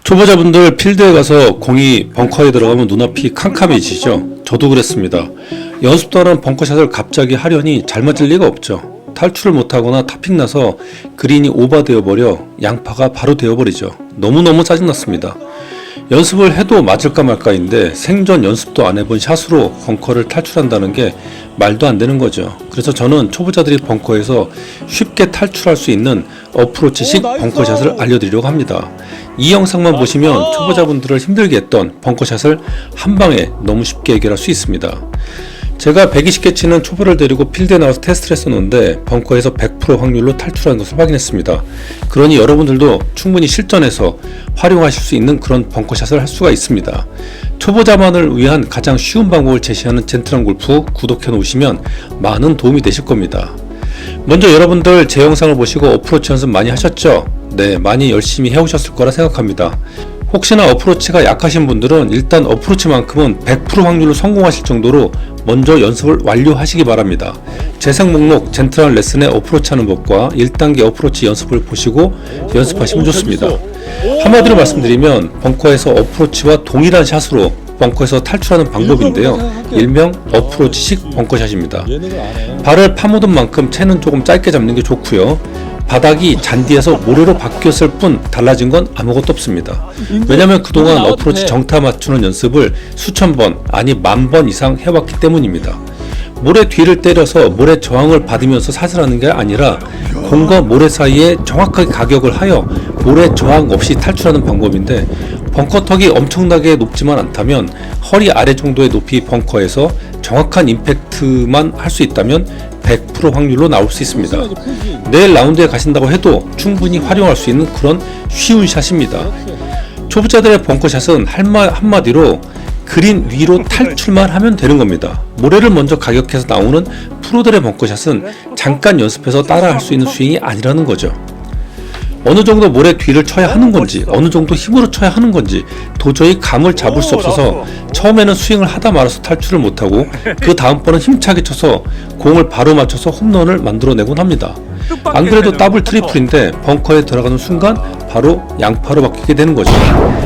초보자분들 필드에 가서 공이 벙커에 들어가면 눈앞이 캄캄해지죠. 저도 그랬습니다. 연습도 안 한 벙커샷을 갑자기 하려니 잘 맞을 리가 없죠. 탈출을 못하거나 탑핑 나서 그린이 오버되어 버려 양파가 바로 되어버리죠. 너무너무 짜증났습니다. 연습을 해도 맞을까 말까인데 생전 연습도 안 해본 샷으로 벙커를 탈출한다는 게 말도 안 되는 거죠. 그래서 저는 초보자들이 벙커에서 쉽게 탈출할 수 있는 어프로치식 벙커샷을 알려드리려고 합니다. 이 영상만 보시면 초보자분들을 힘들게 했던 벙커샷을 한 방에 너무 쉽게 해결할 수 있습니다. 제가 120개 치는 초보를 데리고 필드에 나와서 테스트를 했었는데 벙커에서 100% 확률로 탈출하는 것을 확인했습니다. 그러니 여러분들도 충분히 실전에서 활용하실 수 있는 그런 벙커샷을 할 수가 있습니다. 초보자만을 위한 가장 쉬운 방법을 제시하는 젠틀한 골프 구독해 놓으시면 많은 도움이 되실 겁니다. 먼저 여러분들 제 영상을 보시고 어프로치 연습 많이 하셨죠? 네, 많이 열심히 해오셨을 거라 생각합니다. 혹시나 어프로치가 약하신 분들은 일단 어프로치만큼은 100% 확률로 성공하실 정도로 먼저 연습을 완료하시기 바랍니다. 재생 목록 젠틀한 레슨의 어프로치 하는 법과 1단계 어프로치 연습을 보시고 연습하시면 좋습니다. 한마디로 말씀드리면 벙커에서 어프로치와 동일한 샷으로 벙커에서 탈출하는 방법인데요. 일명 어프로치식 벙커샷입니다. 발을 파묻은 만큼 채는 조금 짧게 잡는 게 좋고요. 바닥이 잔디에서 모래로 바뀌었을 뿐 달라진 건 아무것도 없습니다. 왜냐면 그동안 어프로치 정타 맞추는 연습을 수천 번 아니 10,000번 이상 해왔기 때문입니다. 모래 뒤를 때려서 모래 저항을 받으면서 샷을 하는 게 아니라 공과 모래 사이에 정확하게 가격을 하여 모래 저항 없이 탈출하는 방법인데 벙커턱이 엄청나게 높지만 않다면 허리 아래 정도의 높이 벙커에서 정확한 임팩트만 할 수 있다면 100% 확률로 나올 수 있습니다. 내일 라운드에 가신다고 해도 충분히 활용할 수 있는 그런 쉬운 샷입니다. 초보자들의 벙커샷은 한마디로 그린 위로 탈출만 하면 되는 겁니다. 모래를 먼저 가격해서 나오는 프로들의 벙커샷은 잠깐 연습해서 따라할 수 있는 스윙이 아니라는 거죠. 어느 정도 모래 뒤를 쳐야 하는 건지 어느 정도 힘으로 쳐야 하는 건지 도저히 감을 잡을 수 없어서 처음에는 스윙을 하다 말아서 탈출을 못하고 그 다음번은 힘차게 쳐서 공을 바로 맞춰서 홈런을 만들어내곤 합니다. 안 그래도 더블 트리플인데 벙커에 들어가는 순간 바로 양파로 바뀌게 되는 거죠.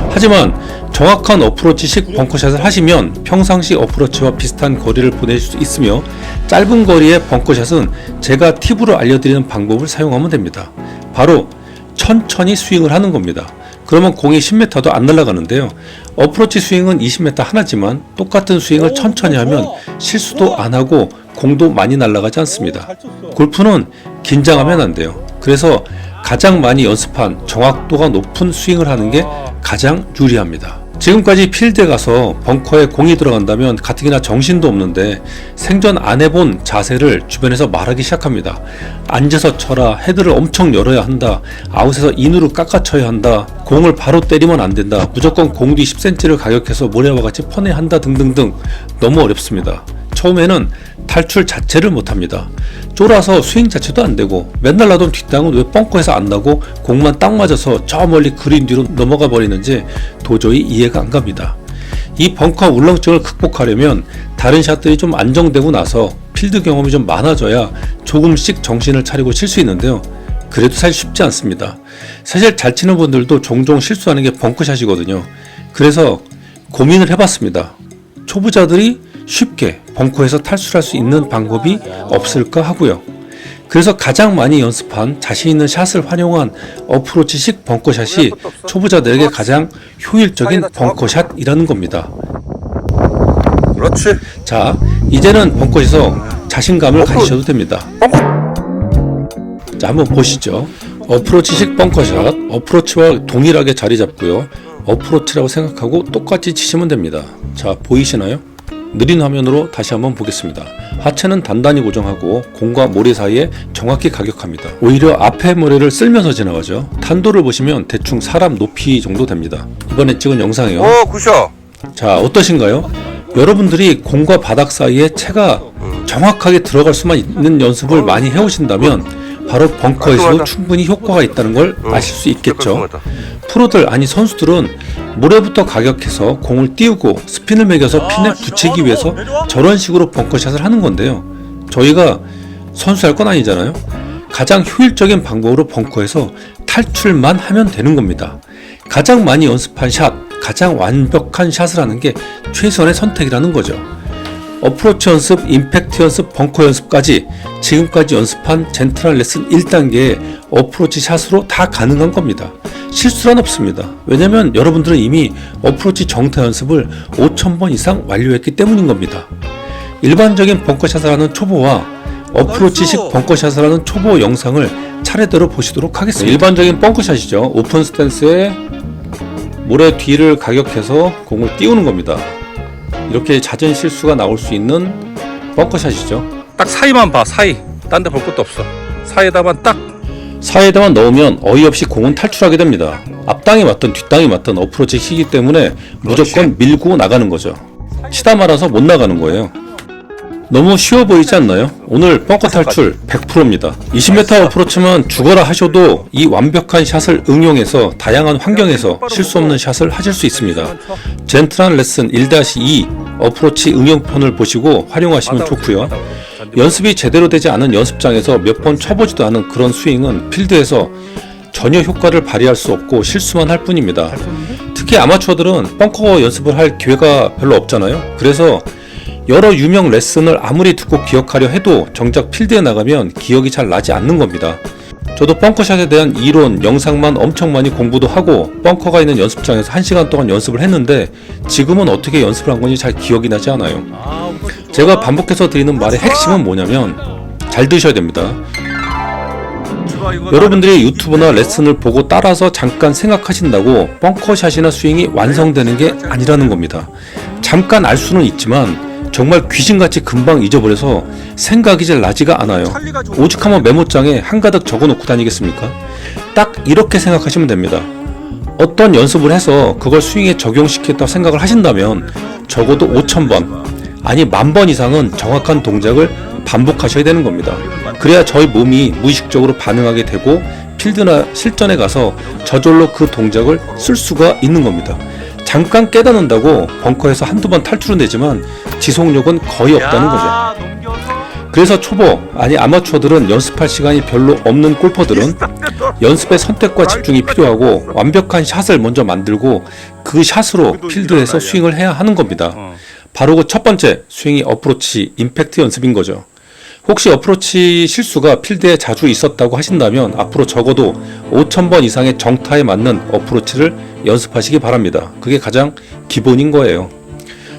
하지만 정확한 어프로치식 벙커샷을 하시면 평상시 어프로치와 비슷한 거리를 보낼 수 있으며 짧은 거리의 벙커샷은 제가 팁으로 알려드리는 방법을 사용하면 됩니다. 바로 천천히 스윙을 하는 겁니다. 그러면 공이 10m도 안 날아가는데요. 어프로치 스윙은 20m 하나지만 똑같은 스윙을 천천히 하면 실수도 안 하고 공도 많이 날아가지 않습니다. 골프는 긴장하면 안 돼요. 그래서 가장 많이 연습한 정확도가 높은 스윙을 하는 게 가장 유리합니다. 지금까지 필드에 가서 벙커에 공이 들어간다면 가뜩이나 정신도 없는데 생전 안 해본 자세를 주변에서 말하기 시작합니다. 앉아서 쳐라, 헤드를 엄청 열어야 한다, 아웃에서 인으로 깎아쳐야 한다, 공을 바로 때리면 안 된다, 무조건 공 뒤 10cm를 가격해서 모래와 같이 퍼내야 한다 등등등 너무 어렵습니다. 처음에는 탈출 자체를 못합니다. 쫄아서 스윙 자체도 안되고 맨날 나던 뒷땅은 왜 벙커에서 안 나고 공만 딱 맞아서 저 멀리 그린 뒤로 넘어가 버리는지 도저히 이해가 안 갑니다. 이 벙커 울렁증을 극복하려면 다른 샷들이 좀 안정되고 나서 필드 경험이 좀 많아져야 조금씩 정신을 차리고 칠 수 있는데요. 그래도 사실 쉽지 않습니다. 사실 잘 치는 분들도 종종 실수하는 게 벙커샷이거든요. 그래서 고민을 해봤습니다. 초보자들이 쉽게 벙커에서 탈출할 수 있는 방법이 없을까 하고요. 그래서 가장 많이 연습한 자신 있는 샷을 활용한 어프로치식 벙커샷이 초보자들에게 가장 효율적인 벙커샷이라는 겁니다. 그렇지. 자, 이제는 벙커에서 자신감을 가지셔도 됩니다. 자, 한번 보시죠. 어프로치식 벙커샷, 어프로치와 동일하게 자리 잡고요. 어프로치라고 생각하고 똑같이 치시면 됩니다. 자, 보이시나요? 느린 화면으로 다시 한번 보겠습니다. 하체는 단단히 고정하고 공과 모래 사이에 정확히 가격합니다. 오히려 앞에 모래를 쓸면서 지나가죠. 탄도를 보시면 대충 사람 높이 정도 됩니다. 이번에 찍은 영상이요. 굿샷. 자, 어떠신가요? 여러분들이 공과 바닥 사이에 채가 정확하게 들어갈 수만 있는 연습을 많이 해오신다면 바로 벙커에서도 충분히 효과가 있다는 걸 아실 수 있겠죠. 프로들 아니 선수들은 모래부터 가격해서 공을 띄우고 스핀을 매겨서 핀에 붙이기 위해서 저런 식으로 벙커샷을 하는 건데요. 저희가 선수할 건 아니잖아요. 가장 효율적인 방법으로 벙커에서 탈출만 하면 되는 겁니다. 가장 많이 연습한 샷, 가장 완벽한 샷을 하는 게 최선의 선택이라는 거죠. 어프로치 연습, 임팩트 연습, 벙커 연습까지 지금까지 연습한 젠틀한 레슨 1단계의 어프로치 샷으로 다 가능한 겁니다. 실수란 없습니다. 왜냐면 여러분들은 이미 어프로치 정타 연습을 5,000번 이상 완료했기 때문인 겁니다. 일반적인 벙커샷을 하는 초보와 어프로치식 벙커샷을 하는 초보 영상을 차례대로 보시도록 하겠습니다. 일반적인 벙커샷이죠. 오픈 스탠스에 모래 뒤를 가격해서 공을 띄우는 겁니다. 이렇게 잦은 실수가 나올 수 있는 벙커샷이죠. 딱 사이만 봐. 사이. 딴 데 볼 것도 없어. 사이에다만 딱. 사이에다만 넣으면 어이없이 공은 탈출하게 됩니다. 앞땅이 맞든 뒷땅이 맞든 어프로치 시기 때문에 무조건 밀고 나가는 거죠. 치다 말아서 못 나가는 거예요. 너무 쉬워 보이지 않나요? 오늘 벙커 탈출 100%입니다. 20m 어프로치만 죽어라 하셔도 이 완벽한 샷을 응용해서 다양한 환경에서 실수 없는 샷을 하실 수 있습니다. 젠틀한 레슨 1-2 어프로치 응용편을 보시고 활용하시면 좋고요. 연습이 제대로 되지 않은 연습장에서 몇 번 쳐보지도 않은 그런 스윙은 필드에서 전혀 효과를 발휘할 수 없고 실수만 할 뿐입니다. 특히 아마추어들은 벙커 연습을 할 기회가 별로 없잖아요. 그래서 여러 유명 레슨을 아무리 듣고 기억하려 해도 정작 필드에 나가면 기억이 잘 나지 않는 겁니다. 저도 벙커샷에 대한 이론, 영상만 엄청 많이 공부도 하고 벙커가 있는 연습장에서 1시간 동안 연습을 했는데 지금은 어떻게 연습을 한 건지 잘 기억이 나지 않아요. 제가 반복해서 드리는 말의 핵심은 뭐냐면 잘 드셔야 됩니다. 여러분들이 유튜브나 레슨을 보고 따라서 잠깐 생각하신다고 벙커샷이나 스윙이 완성되는 게 아니라는 겁니다. 잠깐 알 수는 있지만 정말 귀신같이 금방 잊어버려서 생각이 잘 나지가 않아요. 오직 한번 메모장에 한가득 적어놓고 다니겠습니까? 딱 이렇게 생각하시면 됩니다. 어떤 연습을 해서 그걸 스윙에 적용시켰다고 생각을 하신다면 적어도 5,000번 아니 10,000번 이상은 정확한 동작을 반복하셔야 되는 겁니다. 그래야 저희 몸이 무의식적으로 반응하게 되고 필드나 실전에 가서 저절로 그 동작을 쓸 수가 있는 겁니다. 잠깐 깨닫는다고 벙커에서 한두 번 탈출은 되지만 지속력은 거의 없다는 거죠. 그래서 초보, 아니 아마추어들은 연습할 시간이 별로 없는 골퍼들은 연습의 선택과 집중이 필요하고 완벽한 샷을 먼저 만들고 그 샷으로 필드에서 스윙을 해야 하는 겁니다. 바로 그 첫 번째 스윙이 어프로치, 임팩트 연습인 거죠. 혹시 어프로치 실수가 필드에 자주 있었다고 하신다면 앞으로 적어도 5,000번 이상의 정타에 맞는 어프로치를 연습하시기 바랍니다. 그게 가장 기본인 거예요.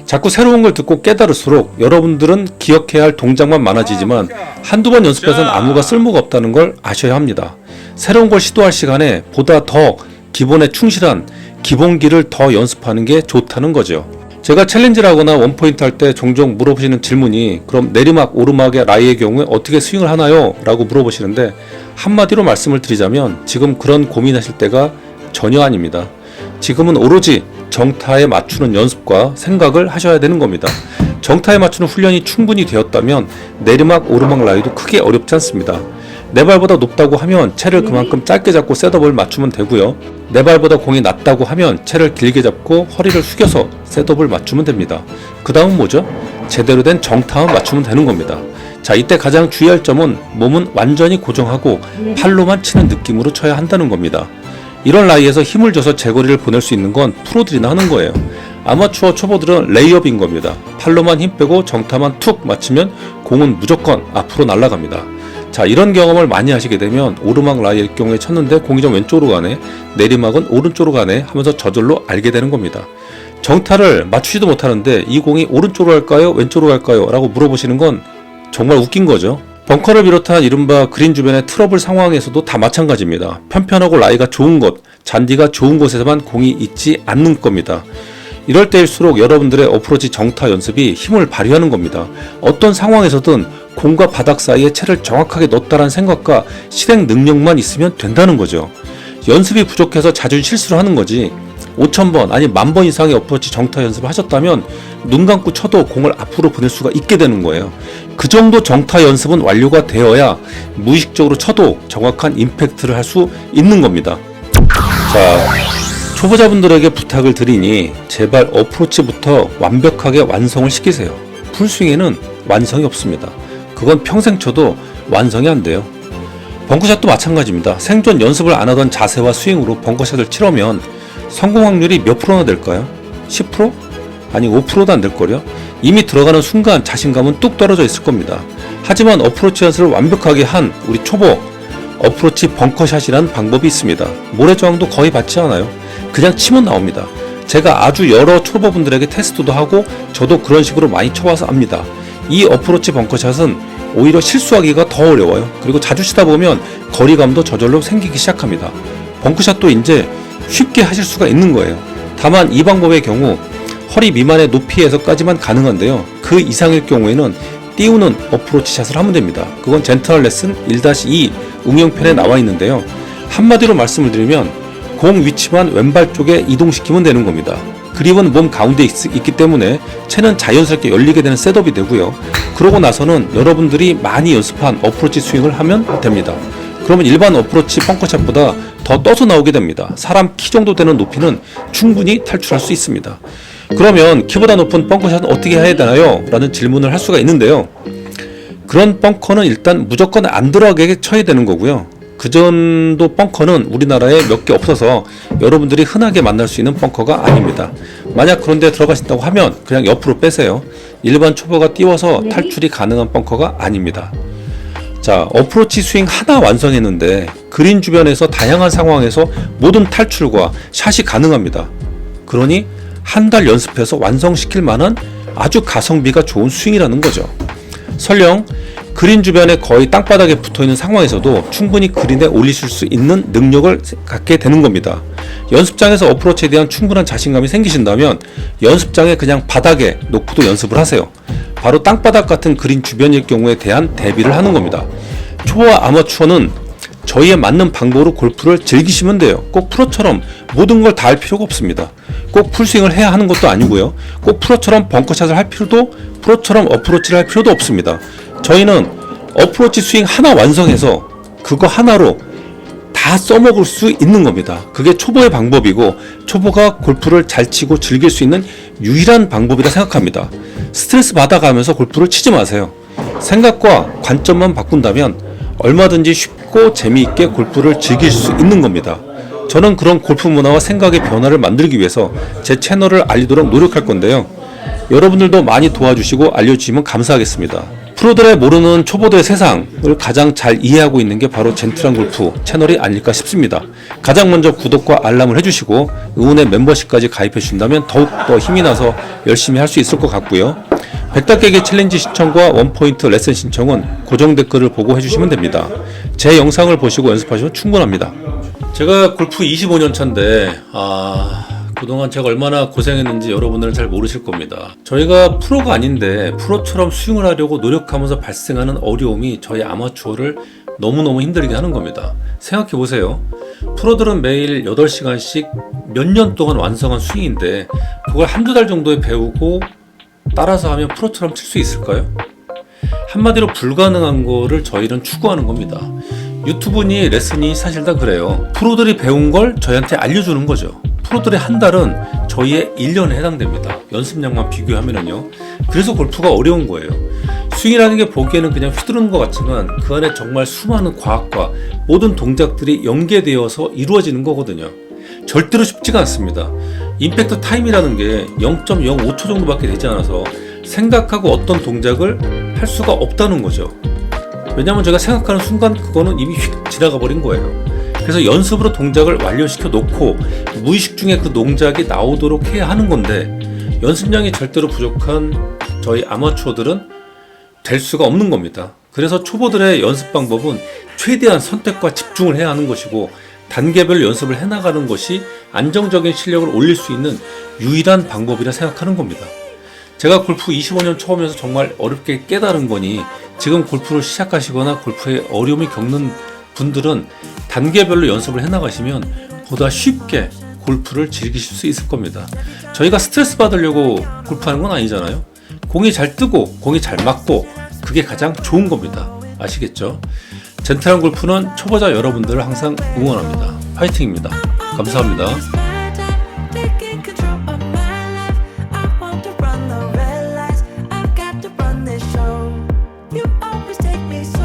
자꾸 새로운 걸 듣고 깨달을수록 여러분들은 기억해야 할 동작만 많아지지만 한두 번 연습해서는 아무가 쓸모가 없다는 걸 아셔야 합니다. 새로운 걸 시도할 시간에 보다 더 기본에 충실한 기본기를 더 연습하는 게 좋다는 거죠. 제가 챌린지를 하거나 원포인트 할 때 종종 물어보시는 질문이 그럼 내리막, 오르막의 라이의 경우에 어떻게 스윙을 하나요? 라고 물어보시는데 한마디로 말씀을 드리자면 지금 그런 고민하실 때가 전혀 아닙니다. 지금은 오로지 정타에 맞추는 연습과 생각을 하셔야 되는 겁니다. 정타에 맞추는 훈련이 충분히 되었다면 내리막, 오르막 라이도 크게 어렵지 않습니다. 내 발보다 높다고 하면 채를 그만큼 짧게 잡고 셋업을 맞추면 되고요. 내 발보다 공이 낮다고 하면 채를 길게 잡고 허리를 숙여서 셋업을 맞추면 됩니다. 그 다음은 뭐죠? 제대로 된 정타만 맞추면 되는 겁니다. 자, 이때 가장 주의할 점은 몸은 완전히 고정하고 팔로만 치는 느낌으로 쳐야 한다는 겁니다. 이런 라이에서 힘을 줘서 제거리를 보낼 수 있는 건 프로들이나 하는 거예요. 아마추어 초보들은 레이업인 겁니다. 팔로만 힘 빼고 정타만 툭 맞추면 공은 무조건 앞으로 날아갑니다. 자, 이런 경험을 많이 하시게 되면 오르막 라이의 경우에 쳤는데 공이 좀 왼쪽으로 가네, 내리막은 오른쪽으로 가네 하면서 저절로 알게 되는 겁니다. 정타를 맞추지도 못하는데 이 공이 오른쪽으로 갈까요? 왼쪽으로 갈까요? 라고 물어보시는 건 정말 웃긴 거죠. 벙커를 비롯한 이른바 그린 주변의 트러블 상황에서도 다 마찬가지입니다. 편편하고 라이가 좋은 곳, 잔디가 좋은 곳에서만 공이 있지 않는 겁니다. 이럴 때일수록 여러분들의 어프로치 정타 연습이 힘을 발휘하는 겁니다. 어떤 상황에서든 공과 바닥 사이에 채를 정확하게 넣었다는 생각과 실행 능력만 있으면 된다는 거죠. 연습이 부족해서 자주 실수를 하는 거지 5,000번 아니 10,000번 이상의 어프로치 정타 연습을 하셨다면 눈 감고 쳐도 공을 앞으로 보낼 수가 있게 되는 거예요. 그 정도 정타 연습은 완료가 되어야 무의식적으로 쳐도 정확한 임팩트를 할 수 있는 겁니다. 자, 초보자분들에게 부탁을 드리니 제발 어프로치부터 완벽하게 완성을 시키세요. 풀스윙에는 완성이 없습니다. 그건 평생 쳐도 완성이 안 돼요. 벙커샷도 마찬가지입니다. 생존 연습을 안 하던 자세와 스윙으로 벙커샷을 치려면 성공 확률이 몇 프로나 될까요? 10%? 아니 5%도 안 될걸요? 이미 들어가는 순간 자신감은 뚝 떨어져 있을 겁니다. 하지만 어프로치 연습을 완벽하게 한 우리 초보 어프로치 벙커샷이라는 방법이 있습니다. 모래 저항도 거의 받지 않아요. 그냥 치면 나옵니다. 제가 아주 여러 초보분들에게 테스트도 하고 저도 그런 식으로 많이 쳐봐서 압니다. 이 어프로치 벙커샷은 오히려 실수하기가 더 어려워요. 그리고 자주 치다 보면 거리감도 저절로 생기기 시작합니다. 벙커샷도 이제 쉽게 하실 수가 있는 거예요. 다만 이 방법의 경우 허리 미만의 높이에서까지만 가능한데요. 그 이상일 경우에는 띄우는 어프로치 샷을 하면 됩니다. 그건 젠틀 레슨 1-2 응용편에 나와 있는데요. 한마디로 말씀을 드리면 공 위치만 왼발 쪽에 이동시키면 되는 겁니다. 그립은 몸 가운데 있기 때문에 채는 자연스럽게 열리게 되는 셋업이 되고요. 그러고 나서는 여러분들이 많이 연습한 어프로치 스윙을 하면 됩니다. 그러면 일반 어프로치 벙커샷보다 더 떠서 나오게 됩니다. 사람 키 정도 되는 높이는 충분히 탈출할 수 있습니다. 그러면 키보다 높은 벙커샷은 어떻게 해야 되나요? 라는 질문을 할 수가 있는데요. 그런 벙커는 일단 무조건 안 들어가게 쳐야 되는 거고요. 그 정도 벙커는 우리나라에 몇 개 없어서 여러분들이 흔하게 만날 수 있는 벙커가 아닙니다. 만약 그런 데 들어가신다고 하면 그냥 옆으로 빼세요. 일반 초보가 띄워서 탈출이 가능한 벙커가 아닙니다. 자, 어프로치 스윙 하나 완성했는데 그린 주변에서 다양한 상황에서 모든 탈출과 샷이 가능합니다. 그러니 한 달 연습해서 완성시킬 만한 아주 가성비가 좋은 스윙이라는 거죠. 설령 그린 주변에 거의 땅바닥에 붙어있는 상황에서도 충분히 그린에 올리실 수 있는 능력을 갖게 되는 겁니다. 연습장에서 어프로치에 대한 충분한 자신감이 생기신다면 연습장에 그냥 바닥에 놓고도 연습을 하세요. 바로 땅바닥 같은 그린 주변일 경우에 대한 대비를 하는 겁니다. 초보와 아마추어는 저희에 맞는 방법으로 골프를 즐기시면 돼요. 꼭 프로처럼 모든 걸 다 할 필요가 없습니다. 꼭 풀스윙을 해야 하는 것도 아니고요. 꼭 프로처럼 벙커샷을 할 필요도, 프로처럼 어프로치를 할 필요도 없습니다. 저희는 어프로치 스윙 하나 완성해서 그거 하나로 다 써먹을 수 있는 겁니다. 그게 초보의 방법이고 초보가 골프를 잘 치고 즐길 수 있는 유일한 방법이라 생각합니다. 스트레스 받아가면서 골프를 치지 마세요. 생각과 관점만 바꾼다면 얼마든지 쉽고 재미있게 골프를 즐길 수 있는 겁니다. 저는 그런 골프 문화와 생각의 변화를 만들기 위해서 제 채널을 알리도록 노력할 건데요. 여러분들도 많이 도와주시고 알려주시면 감사하겠습니다. 프로들의 모르는 초보들의 세상을 가장 잘 이해하고 있는 게 바로 젠틀한 골프 채널이 아닐까 싶습니다. 가장 먼저 구독과 알람을 해주시고 응원의 멤버십까지 가입해 주신다면 더욱더 힘이 나서 열심히 할 수 있을 것 같고요. 백달깨기 챌린지 신청과 원포인트 레슨 신청은 고정 댓글을 보고 해주시면 됩니다. 제 영상을 보시고 연습하시면 충분합니다. 제가 골프 25년 차인데 그동안 제가 얼마나 고생했는지 여러분들은 잘 모르실 겁니다. 저희가 프로가 아닌데 프로처럼 스윙을 하려고 노력하면서 발생하는 어려움이 저희 아마추어를 너무너무 힘들게 하는 겁니다. 생각해보세요. 프로들은 매일 8시간씩 몇 년 동안 완성한 스윙인데 그걸 한두 달 정도에 배우고 따라서 하면 프로처럼 칠 수 있을까요? 한마디로 불가능한 거를 저희는 추구하는 겁니다. 유튜브니 레슨이 사실 다 그래요. 프로들이 배운 걸 저희한테 알려주는 거죠. 프로들의 한 달은 저희의 1년에 해당됩니다. 연습량만 비교하면은요. 그래서 골프가 어려운 거예요. 스윙이라는 게 보기에는 그냥 휘두르는 것 같지만 그 안에 정말 수많은 과학과 모든 동작들이 연계되어서 이루어지는 거거든요. 절대로 쉽지가 않습니다. 임팩트 타임이라는 게 0.05초 정도밖에 되지 않아서 생각하고 어떤 동작을 할 수가 없다는 거죠. 왜냐하면 제가 생각하는 순간 그거는 이미 휙 지나가 버린 거예요. 그래서 연습으로 동작을 완료시켜 놓고 무의식 중에 그 동작이 나오도록 해야 하는 건데 연습량이 절대로 부족한 저희 아마추어들은 될 수가 없는 겁니다. 그래서 초보들의 연습 방법은 최대한 선택과 집중을 해야 하는 것이고 단계별 연습을 해나가는 것이 안정적인 실력을 올릴 수 있는 유일한 방법이라 생각하는 겁니다. 제가 골프 25년 쳐오면서 정말 어렵게 깨달은 거니 지금 골프를 시작하시거나 골프에 어려움이 겪는 분들은 단계별로 연습을 해나가시면 보다 쉽게 골프를 즐기실 수 있을 겁니다. 저희가 스트레스 받으려고 골프하는 건 아니잖아요. 공이 잘 뜨고 공이 잘 맞고 그게 가장 좋은 겁니다. 아시겠죠? 젠틀한 골프는 초보자 여러분들을 항상 응원합니다. 파이팅입니다. 감사합니다.